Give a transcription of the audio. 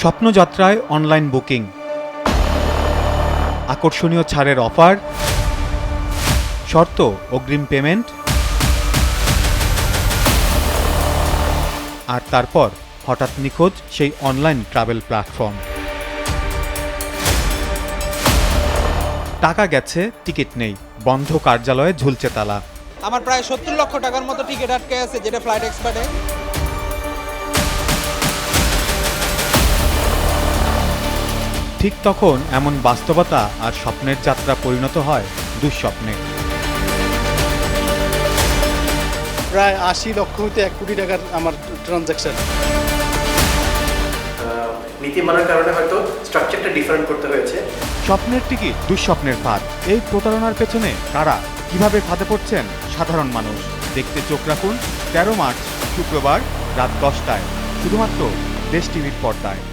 স্বপ্নযাত্রায় online booking, আকর্ষণীয় ছাড়ের offer, শর্ত অগ্রিম পেমেন্ট, আর তারপর হঠাৎ নিখোঁজ সেই অনলাইন ট্রাভেল প্ল্যাটফর্ম। টাকা গেছে, টিকিট নেই, বন্ধ কার্যালয়ে ঝুলছে তালা। আমার প্রায় 70 লক্ষ টাকার মতো টিকিট আটকে আছে, যেটা ফ্লাইট এক্সপার্টে। ঠিক তখন এমন বাস্তবতা আর স্বপ্নের যাত্রা পরিণত হয় দুঃস্বপ্নে। প্রায় 80 লক্ষ হতে 1 কোটি টাকার আমার ট্রানজ্যাকশন। নীতি মানার কারণে হয়তো স্ট্রাকচারটা ডিফারেন্ট করতে হয়েছে। স্বপ্নের টিকিট, দুঃস্বপ্নের ফাঁদ। এই প্রতারণার পেছনে কারা, কিভাবে ফাঁদে পড়ছেন সাধারণ মানুষ? দেখতে চোখ রাখুন 13 মার্চ শুক্রবার রাত 10টায়, শুধুমাত্র দেশ টিভির পর্দায়।